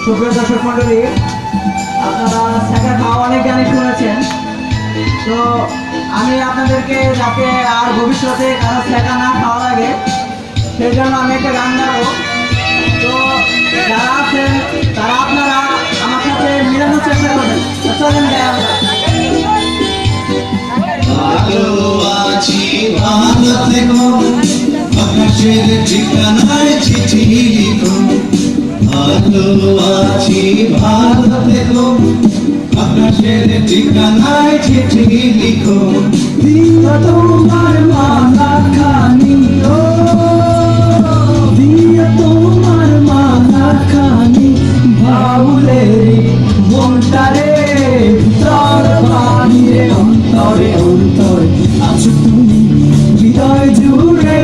সুপ্রিয় দর্শক মন্ডলী, আপনারা শেখা খাওয়া অনেক গানই শুনেছেন। তো আমি আপনাদেরকে যাতে আর ভবিষ্যতে কারো শেখা না খাওয়া লাগে সেই জন্য আমি একটা গান গাবো। তো যারা আছেন তারা আপনারা আমার সাথে মিলানোর চেষ্টা করবেন। চলেন গাই আমরা। ভালো আছি ভালো থেকো, আকাশের ঠিকানায় চিঠি লিখো। ভালো আছি ভালো থেকো, আকাশের ঠিকানায় চিঠি লিখো। দিও তোমার মালা খানি, ও দিও তোমার মালা খানি, বাউলের মনটারে তোর বাহিরে অন্তরে অন্তরে আছো তুমি হৃদয় জুড়ে।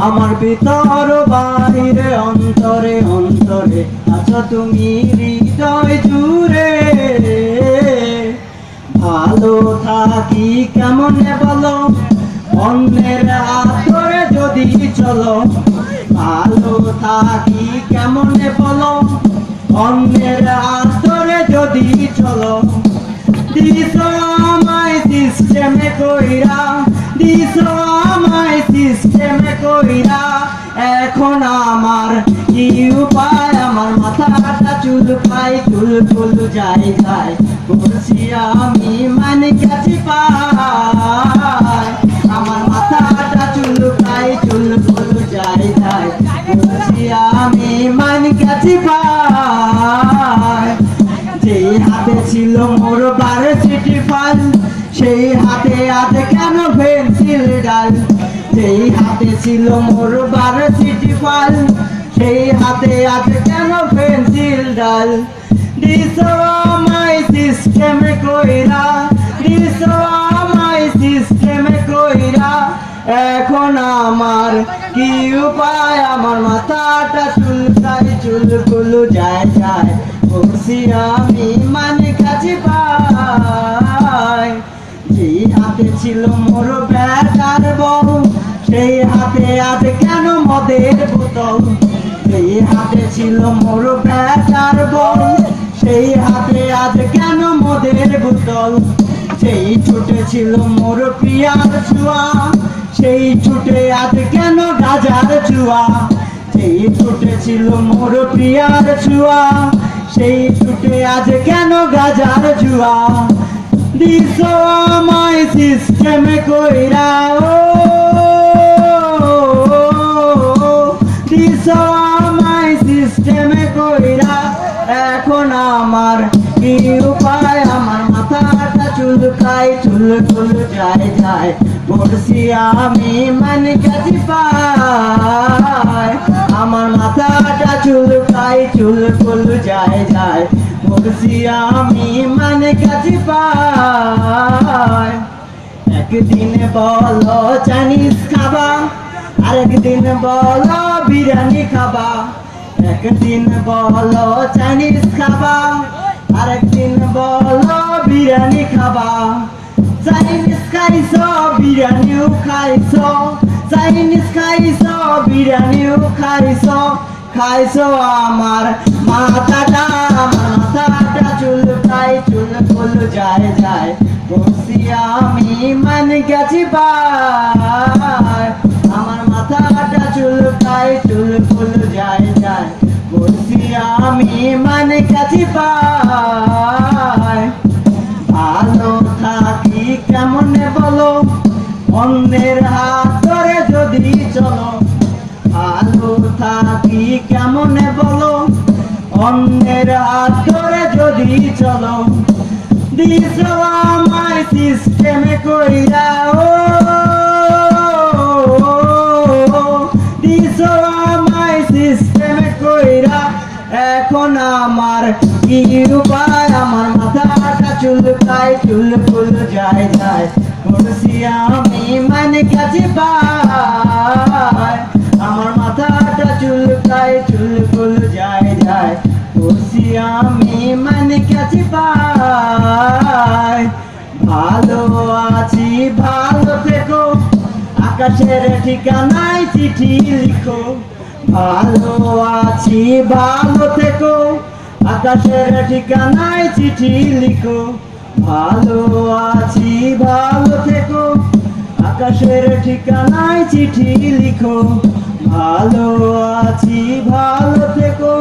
আমার ভিতর বাহিরে অন্তরে অন্তরে আছো তুমি হৃদয় জুড়ে। ভালো থাকি কেমনে বলো, অন্যের হাত ধরে যদি চলো। ভালো থাকি কেমনে বলো, অন্যের হাত ধরে যদি চলো। দিছো আমায় সিস্টেমে কইরা, দিছো আমায় সিস্টেমে কইরা। এখন আমার কি উপায়, আমার মাথাটা চুলকায় চুল যায় যায়। করছি আমি মানে কাছে পাই, আমার মাথাটা চুলকায় চুল যায় যায়। করছি আমি মানে কাছে পাই। যেই হাতে ছিল মোর ভার্সিটি ফাইল, সেই হাতে আজ কেন পেন্সিল ডাল। যেই হাতে ছিল মোর ভার্সিটি ফাইল, সেই হাতে আজ কেন পেন্সিল ডাল। দিছো আমায় সিস্টেমে কইরা, দিছো আমায় সিস্টেমে কইরা। এখন আমার কি উপায়, আমার মাথাটা চুলকায় চুল যায় যায়। করছি আমি মানে কাছে পাই। যেই হাতে ছিল মোর ব্যাটার বউ, সেই হাতে আজ কেন মদের বোতল। যেই হাতে ছিল মোর ব্যাটার বউ, সেই হাতে আজ কেন মদের বোতল। সেই ছুটে ছিল মোর প্রিয়ার ছোঁয়া, সেই ছুটে আজ কেন গাজার চুয়া। সেই ছুটে ছিল মোর প্রিয়ার ছোঁয়া, সেই ছুটে আজ কেন গাজার জুয়া। দিছো আমায় সিস্টেমে কইরা, ও দিছো আমায় সিস্টেমে কইরা। এখন আমার কি উপায়, আমার মাথাটা চুলকায় চুল যায় যায়। করছি আমি মানে কাছে পাই, আমার মাথাটা চুলকায় চুল যায় যায়। করছি আমি মানে কাছে পাই। একদিন বলো চাইনিজ খাবা, আরেকদিন বলো বিরিয়ানি খাবা। একদিন বলো চাইনিজ খাবা, আরেকদিন বলো বিরিয়ানি খাবা। চাইনিজ খাইছো বিরিয়ানিও খাইছো, চাইনিজ খাইছো বিরিয়ানিও খাইছো। খাইছো আমার মাথাটা, আমার মাথাটা চুলকায় চুল যায় যায়। করছি আমি মানে গেছি পাই, আমার মাথাটা চুলকায় চুল যায় যায়। করছি আমি মানে গেছি পাই। ভালো থাকি কেমনে বলো, অন্যের হাত ধরে যদি চলো। ভালো থাকি কেমনে বলো, অন্যের হাত ধরে যদি চলো। দিছো আমায় সিস্টেমে কইরা, ও দিছো আমায় সিস্টেমে কইরা। এখন আমার কি উপায়, আমার মাথাটা চুলকায় চুল যায় যায়। করছি আমি মানে কাছে পাই, আমার মাথাটা চুলকায় চুল যায় যায়। করছি আমি মানে কাছে পাই। ভালো আছি ভালো থেকো, আকাশের ঠিকানায় চিঠি লিখো। ভালো আছি ভালো থেকো, আকাশের ঠিকানায় চিঠি লিখো। ভালো আছি ভালো থেকো, আকাশের ঠিকানায় চিঠি লিখো। ভালো আছি ভালো থেকো,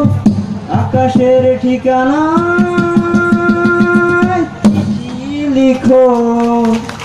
আকাশের ঠিকানায় চিঠি লিখো।